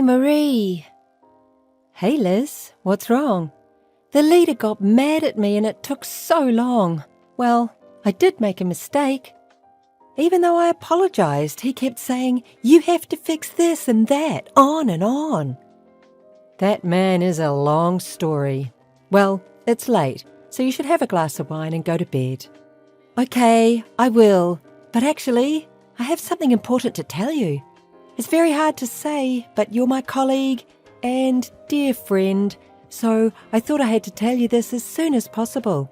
Hey, Marie. Hey, Liz, what's wrong? The leader got mad at me and it took so long. Well, I did make a mistake. Even though I apologized, he kept saying, "You have to fix this and that," on and on. That man is a long story. Well, it's late, so you should have a glass of wine and go to bed. Okay, I will. But actually, I have something important to tell you. It's very hard to say, but you're my colleague and dear friend, so I thought I had to tell you this as soon as possible.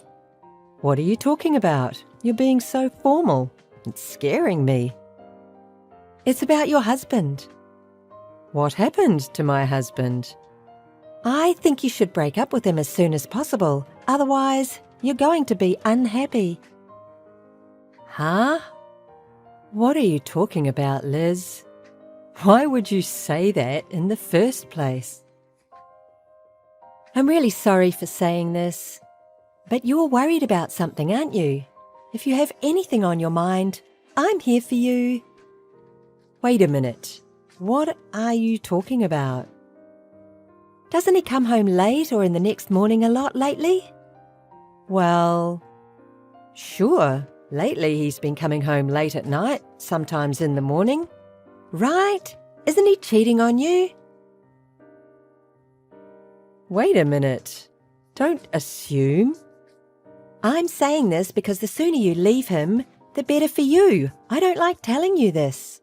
What are you talking about? You're being so formal. It's scaring me. It's about your husband. What happened to my husband? I think you should break up with him as soon as possible. Otherwise, you're going to be unhappy. Huh? What are you talking about, Liz? Why would you say that in the first place? I'm really sorry for saying this, but you're worried about something, aren't you? If you have anything on your mind, I'm here for you. Wait a minute. What are you talking about? Doesn't he come home late or in the next morning a lot lately? Well, sure. Lately he's been coming home late at night, sometimes in the morning. Right? Isn't he cheating on you? Wait a minute. Don't assume. I'm saying this because the sooner you leave him, the better for you. I don't like telling you this.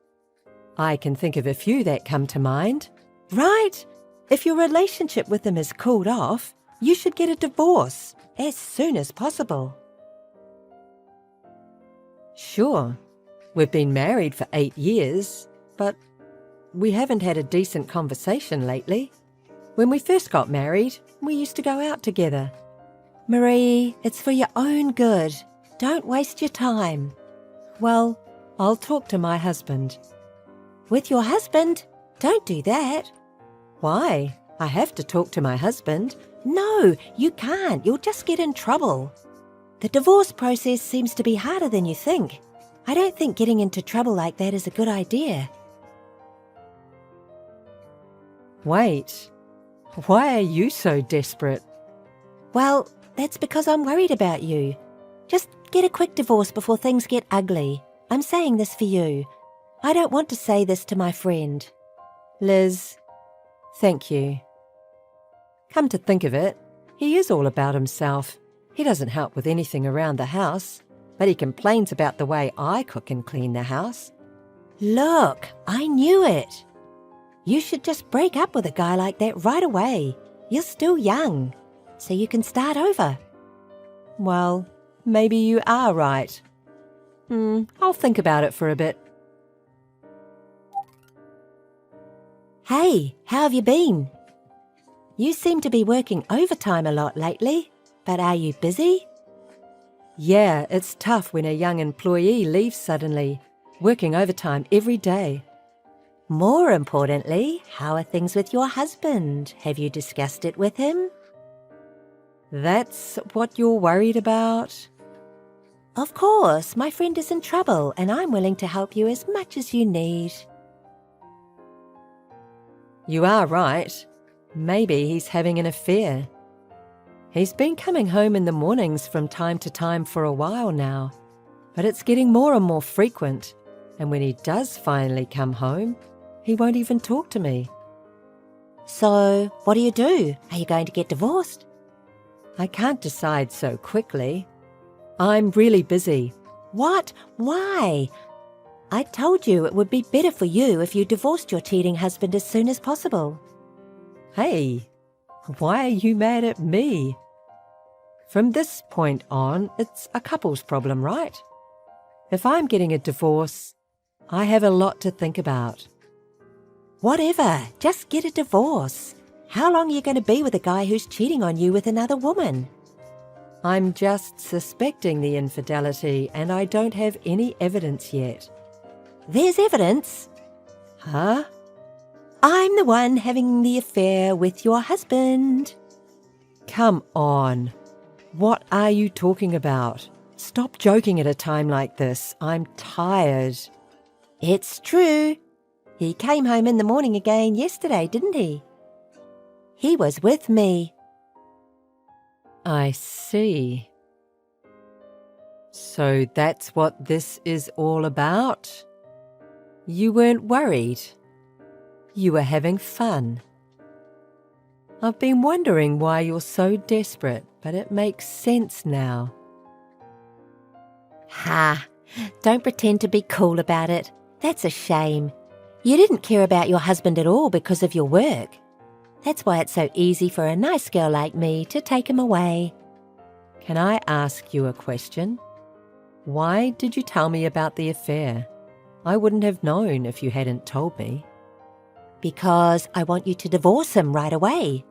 I can think of a few that come to mind. Right? If your relationship with him has cooled off, you should get a divorce as soon as possible. Sure, we've been married for 8 years, but we haven't had a decent conversation lately. When we first got married, we used to go out together. Marie, it's for your own good. Don't waste your time. Well, I'll talk to my husband. With your husband? Don't do that. Why? I have to talk to my husband. No, you can't. You'll just get in trouble. The divorce process seems to be harder than you think. I don't think getting into trouble like that is a good idea. Wait, why are you so desperate? Well, that's because I'm worried about you. Just get a quick divorce before things get ugly. I'm saying this for you. I don't want to say this to my friend. Liz, thank you. Come to think of it, he is all about himself. He doesn't help with anything around the house, but he complains about the way I cook and clean the house. Look, I knew it. You should just break up with a guy like that right away. You're still young, so you can start over. Well, maybe you are right. I'll think about it for a bit. Hey, how have you been? You seem to be working overtime a lot lately, but are you busy? Yeah, it's tough when a young employee leaves suddenly, working overtime every day. More importantly, how are things with your husband? Have you discussed it with him? That's what you're worried about? Of course, my friend is in trouble and I'm willing to help you as much as you need. You are right. Maybe he's having an affair. He's been coming home in the mornings from time to time for a while now, but it's getting more and more frequent, and when he does finally come home, he won't even talk to me. So, what do you do? Are you going to get divorced? I can't decide so quickly. I'm really busy. What? Why? I told you it would be better for you if you divorced your cheating husband as soon as possible. Hey, why are you mad at me? From this point on, it's a couple's problem, right? If I'm getting a divorce, I have a lot to think about. Whatever, just get a divorce. How long are you going to be with a guy who's cheating on you with another woman? I'm just suspecting the infidelity and I don't have any evidence yet. There's evidence. Huh? I'm the one having the affair with your husband. Come on. What are you talking about? Stop joking at a time like this. I'm tired. It's true. He came home in the morning again yesterday, didn't he? He was with me. I see. So that's what this is all about? You weren't worried. You were having fun. I've been wondering why you're so desperate, but it makes sense now. Ha! Don't pretend to be cool about it. That's a shame. You didn't care about your husband at all because of your work. That's why it's so easy for a nice girl like me to take him away. Can I ask you a question? Why did you tell me about the affair? I wouldn't have known if you hadn't told me. Because I want you to divorce him right away.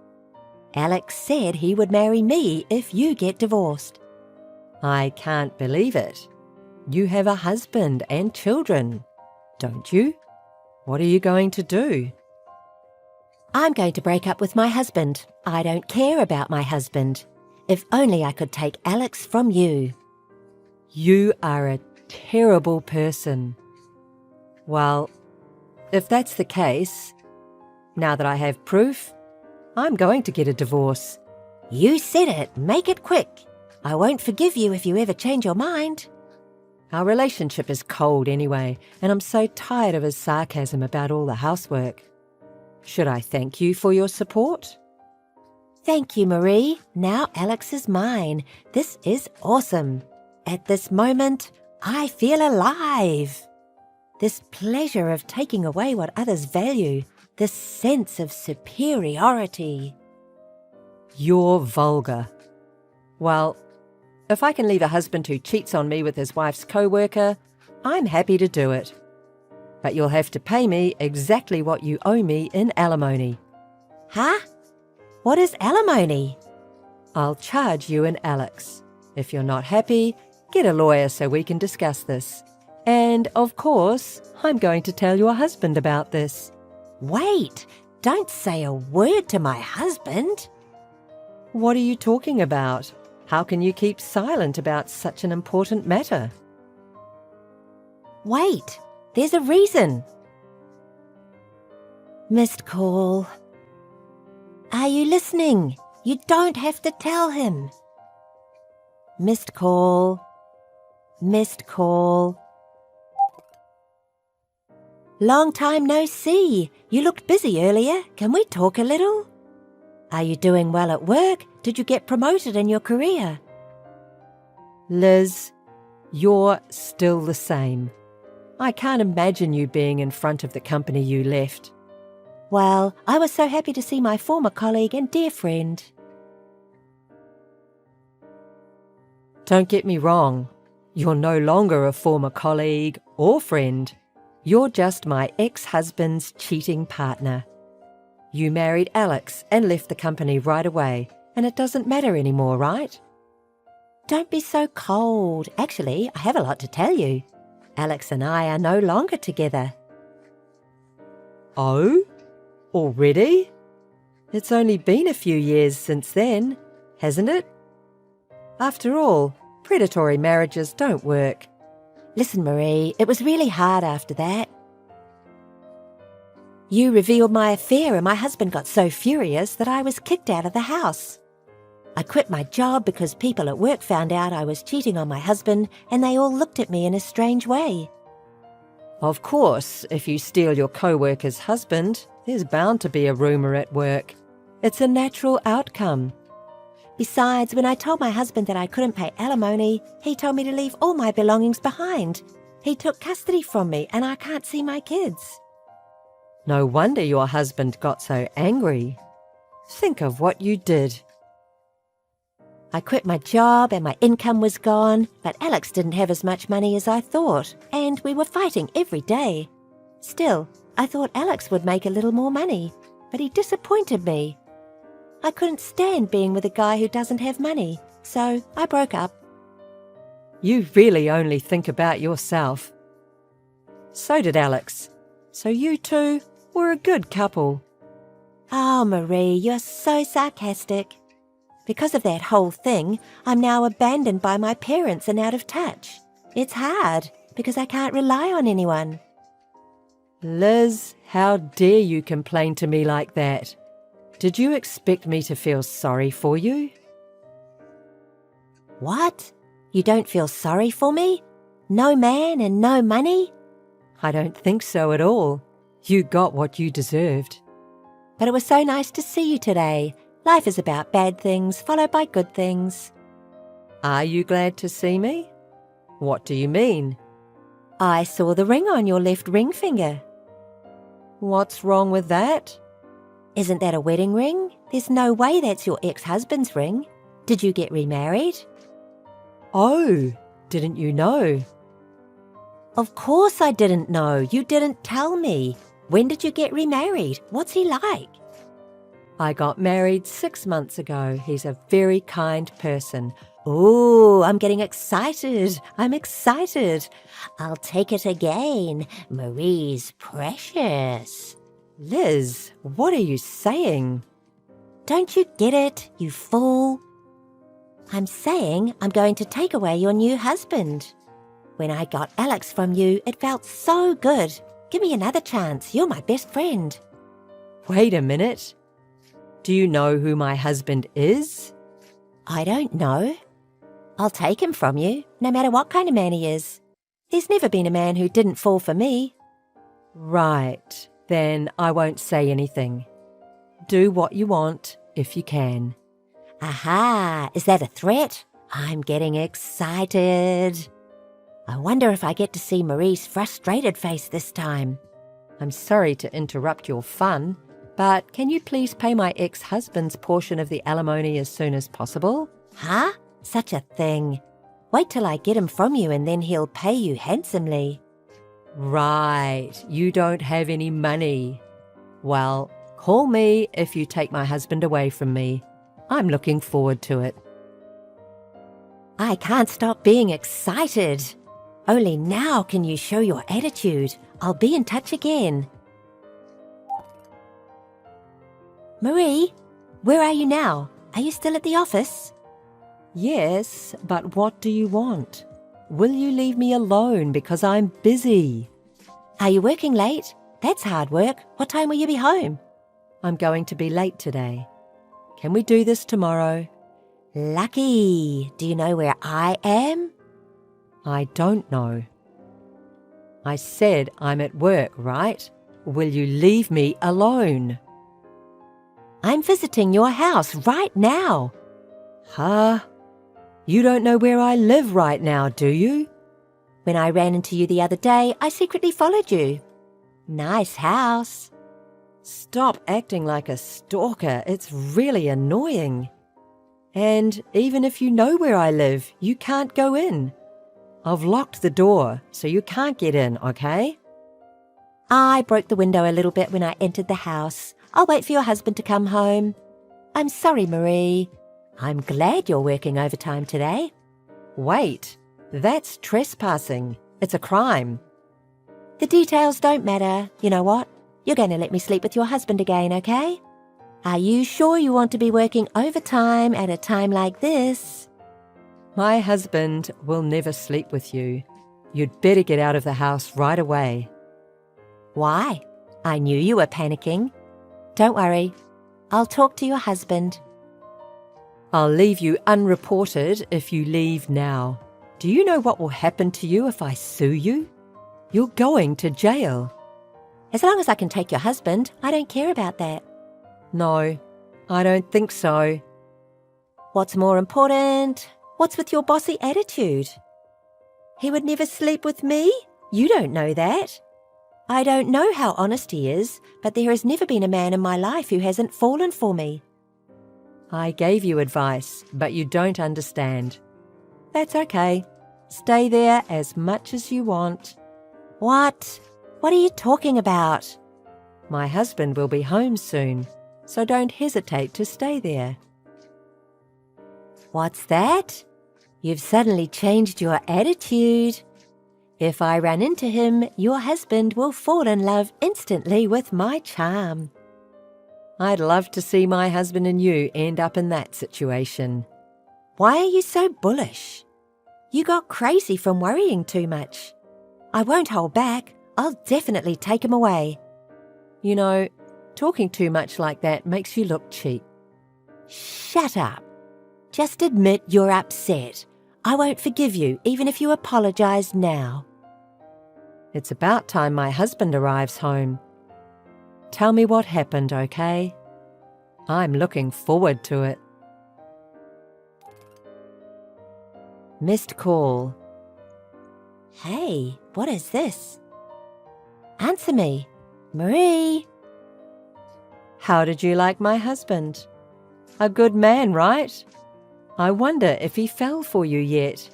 Alex said he would marry me if you get divorced. I can't believe it. You have a husband and children, don't you? What are you going to do? I'm going to break up with my husband. I don't care about my husband. If only I could take Alex from you. You are a terrible person. Well, if that's the case, now that I have proof, I'm going to get a divorce. You said it. Make it quick. I won't forgive you if you ever change your mind. Our relationship is cold anyway, and I'm so tired of his sarcasm about all the housework. Should I thank you for your support? Thank you, Marie. Now Alex is mine. This is awesome. At this moment, I feel alive. This pleasure of taking away what others value, this sense of superiority. You're vulgar. Well, if I can leave a husband who cheats on me with his wife's co-worker, I'm happy to do it. But you'll have to pay me exactly what you owe me in alimony. Huh? What is alimony? I'll charge you and Alex. If you're not happy, get a lawyer so we can discuss this. And, of course, I'm going to tell your husband about this. Wait, don't say a word to my husband. What are you talking about? How can you keep silent about such an important matter? Wait, there's a reason. Missed call. Are you listening? You don't have to tell him. Missed call. Missed call. Long time no see. You looked busy earlier. Can we talk a little? Are you doing well at work? Did you get promoted in your career? Liz, you're still the same. I can't imagine you being in front of the company you left. Well, I was so happy to see my former colleague and dear friend. Don't get me wrong. You're no longer a former colleague or friend. You're just my ex-husband's cheating partner. You married Alex and left the company right away, and it doesn't matter anymore, right? Don't be so cold. Actually, I have a lot to tell you. Alex and I are no longer together. Oh? Already? It's only been a few years since then, hasn't it? After all, predatory marriages don't work. Listen, Marie, it was really hard after that. You revealed my affair and my husband got so furious that I was kicked out of the house. I quit my job because people at work found out I was cheating on my husband and they all looked at me in a strange way. Of course, if you steal your co-worker's husband, there's bound to be a rumour at work. It's a natural outcome. Besides, when I told my husband that I couldn't pay alimony, he told me to leave all my belongings behind. He took custody from me and I can't see my kids. No wonder your husband got so angry. Think of what you did. I quit my job and my income was gone, but Alex didn't have as much money as I thought, and we were fighting every day. Still, I thought Alex would make a little more money, but he disappointed me. I couldn't stand being with a guy who doesn't have money, so I broke up. You really only think about yourself. So did Alex. So you two were a good couple. Oh, Marie, you're so sarcastic. Because of that whole thing, I'm now abandoned by my parents and out of touch. It's hard, because I can't rely on anyone. Liz, how dare you complain to me like that? Did you expect me to feel sorry for you? What? You don't feel sorry for me? No man and no money? I don't think so at all. You got what you deserved. But it was so nice to see you today. Life is about bad things followed by good things. Are you glad to see me? What do you mean? I saw the ring on your left ring finger. What's wrong with that? Isn't that a wedding ring? There's no way that's your ex-husband's ring. Did you get remarried? Oh, didn't you know? Of course I didn't know. You didn't tell me. When did you get remarried? What's he like? I got married 6 months ago. He's a very kind person. Ooh, I'm getting excited. I'm excited. I'll take it again. Marie's precious. Liz, what are you saying? Don't you get it, you fool? I'm saying I'm going to take away your new husband. When I got Alex from you, it felt so good. Give me another chance. You're my best friend. Wait a minute. Do you know who my husband is? I don't know. I'll take him from you, no matter what kind of man he is. There's never been a man who didn't fall for me. Right, then I won't say anything. Do what you want, if you can. Aha, is that a threat? I'm getting excited. I wonder if I get to see Marie's frustrated face this time. I'm sorry to interrupt your fun, but can you please pay my ex-husband's portion of the alimony as soon as possible? Huh? Such a thing. Wait till I get him from you and then he'll pay you handsomely. Right, you don't have any money. Well, call me if you take my husband away from me. I'm looking forward to it. I can't stop being excited. Only now can you show your attitude. I'll be in touch again. Marie, where are you now? Are you still at the office? Yes, but what do you want? Will you leave me alone because I'm busy? Are you working late? That's hard work. What time will you be home? I'm going to be late today. Can we do this tomorrow? Lucky. Do you know where I am? I don't know. I said I'm at work, right? Will you leave me alone? I'm visiting your house right now. Huh? You don't know where I live right now, do you? When I ran into you the other day, I secretly followed you. Nice house. Stop acting like a stalker. It's really annoying. And even if you know where I live, you can't go in. I've locked the door, so you can't get in, okay? I broke the window a little bit when I entered the house. I'll wait for your husband to come home. I'm sorry, Marie. I'm glad you're working overtime today. Wait, that's trespassing. It's a crime. The details don't matter. You know what? You're going to let me sleep with your husband again, okay? Are you sure you want to be working overtime at a time like this? My husband will never sleep with you. You'd better get out of the house right away. Why? I knew you were panicking. Don't worry. I'll talk to your husband. I'll leave you unreported if you leave now. Do you know what will happen to you if I sue you? You're going to jail. As long as I can take your husband, I don't care about that. No, I don't think so. What's more important? What's with your bossy attitude? He would never sleep with me? You don't know that. I don't know how honest he is, but there has never been a man in my life who hasn't fallen for me. I gave you advice, but you don't understand. That's okay. Stay there as much as you want. What? What are you talking about? My husband will be home soon, so don't hesitate to stay there. What's that? You've suddenly changed your attitude. If I run into him, your husband will fall in love instantly with my charm. I'd love to see my husband and you end up in that situation. Why are you so bullish? You got crazy from worrying too much. I won't hold back. I'll definitely take him away. You know, talking too much like that makes you look cheap. Shut up. Just admit you're upset. I won't forgive you, even if you apologise now. It's about time my husband arrives home. Tell me what happened, okay? I'm looking forward to it. Missed call. Hey, what is this? Answer me. Marie. How did you like my husband? A good man, right? I wonder if he fell for you yet.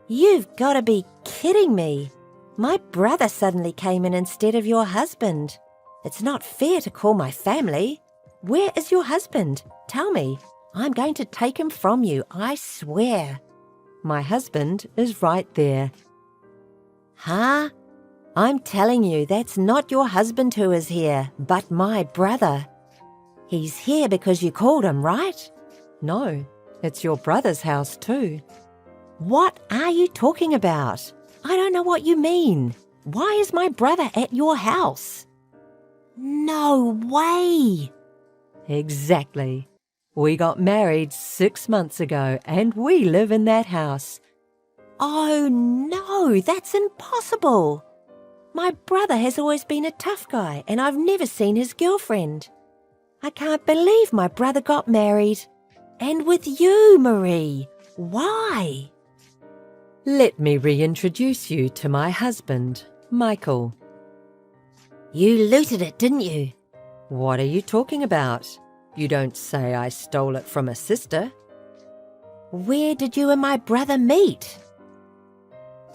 You've got to be kidding me. My brother suddenly came in instead of your husband. It's not fair to call my family. Where is your husband? Tell me. I'm going to take him from you, I swear. My husband is right there. Huh? I'm telling you, that's not your husband who is here, but my brother. He's here because you called him, right? No, it's your brother's house too. What are you talking about? I don't know what you mean. Why is my brother at your house? No way! Exactly. We got married 6 months ago and we live in that house. Oh no, that's impossible. My brother has always been a tough guy and I've never seen his girlfriend. I can't believe my brother got married. And with you, Marie. Why? Let me reintroduce you to my husband, Michael. You looted it, didn't you? What are you talking about? You don't say I stole it from a sister. Where did you and my brother meet?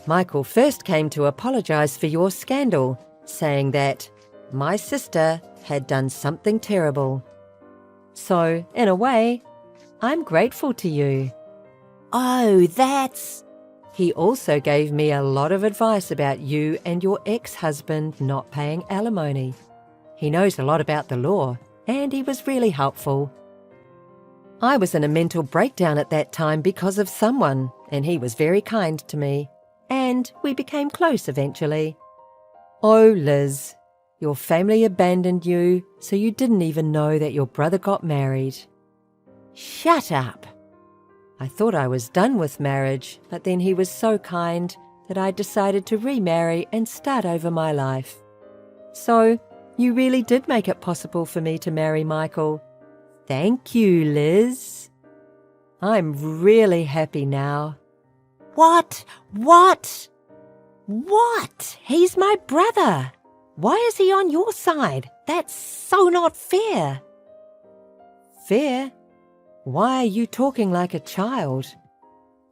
Michael first came to apologize for your scandal, saying that my sister had done something terrible. So, in a way, I'm grateful to you. Oh, that's... He also gave me a lot of advice about you and your ex-husband not paying alimony. He knows a lot about the law, and he was really helpful. I was in a mental breakdown at that time because of someone, and he was very kind to me. And we became close eventually. Oh, Liz, your family abandoned you, so you didn't even know that your brother got married. Shut up. I thought I was done with marriage, but then he was so kind that I decided to remarry and start over my life. So, you really did make it possible for me to marry Michael. Thank you, Liz. I'm really happy now. What? What? What? He's my brother. Why is he on your side? That's so not fair. Fair? Why are you talking like a child?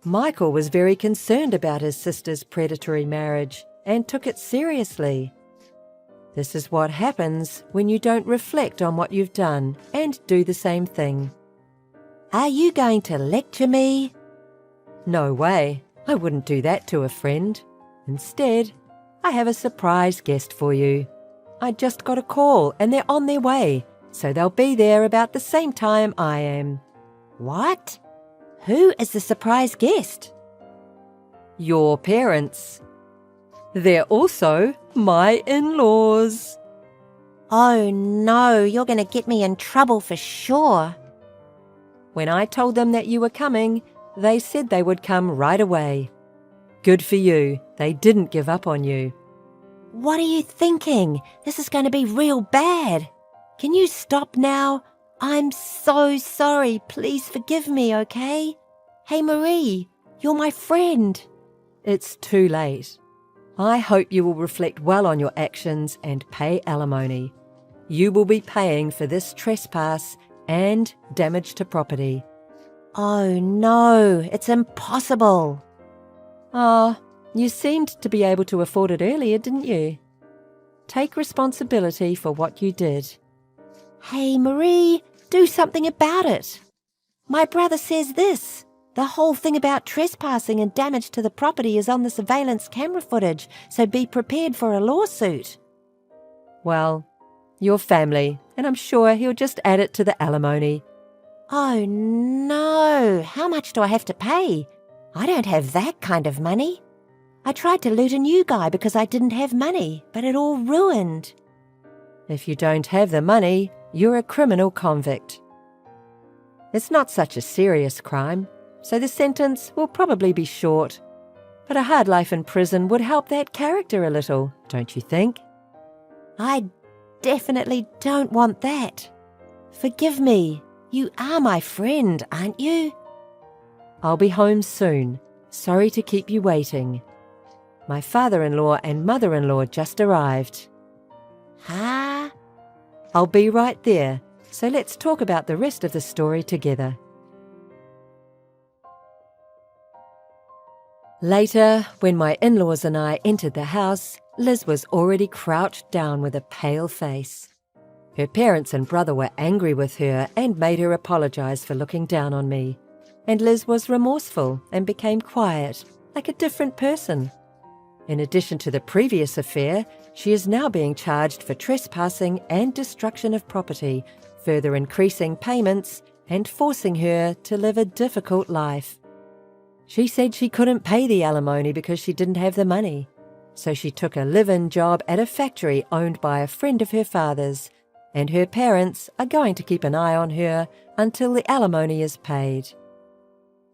Michael was very concerned about his sister's predatory marriage and took it seriously. This is what happens when you don't reflect on what you've done and do the same thing. Are you going to lecture me? No way. I wouldn't do that to a friend. Instead, I have a surprise guest for you. I just got a call and they're on their way, so they'll be there about the same time I am. What? Who is the surprise guest? Your parents. They're also my in-laws. Oh no, you're going to get me in trouble for sure. When I told them that you were coming, they said they would come right away. Good for you. They didn't give up on you. What are you thinking? This is going to be real bad. Can you stop now? I'm so sorry. Please forgive me, okay? Hey, Marie, you're my friend. It's too late. I hope you will reflect well on your actions and pay alimony. You will be paying for this trespass and damage to property. Oh no, it's impossible. You seemed to be able to afford it earlier, didn't you? Take responsibility for what you did. Hey, Marie, do something about it. My brother says this. The whole thing about trespassing and damage to the property is on the surveillance camera footage, so be prepared for a lawsuit. Well, your family, and I'm sure he'll just add it to the alimony. Oh no, how much do I have to pay? I don't have that kind of money. I tried to loot a new guy because I didn't have money, but it all ruined. If you don't have the money, you're a criminal convict. It's not such a serious crime, so the sentence will probably be short. But a hard life in prison would help that character a little, don't you think? I definitely don't want that. Forgive me. You are my friend, aren't you? I'll be home soon. Sorry to keep you waiting. My father-in-law and mother-in-law just arrived. Huh? I'll be right there, so let's talk about the rest of the story together. Later, when my in-laws and I entered the house, Liz was already crouched down with a pale face. Her parents and brother were angry with her and made her apologize for looking down on me. And Liz was remorseful and became quiet, like a different person. In addition to the previous affair, she is now being charged for trespassing and destruction of property, further increasing payments and forcing her to live a difficult life. She said she couldn't pay the alimony because she didn't have the money. So she took a live-in job at a factory owned by a friend of her father's, and her parents are going to keep an eye on her until the alimony is paid.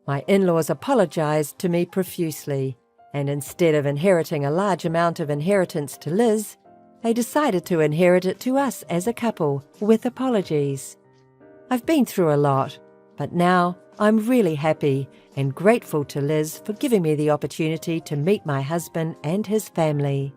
My in-laws apologized to me profusely, and instead of inheriting a large amount of inheritance to Liz, they decided to inherit it to us as a couple, with apologies. I've been through a lot, but now I'm really happy and grateful to Liz for giving me the opportunity to meet my husband and his family.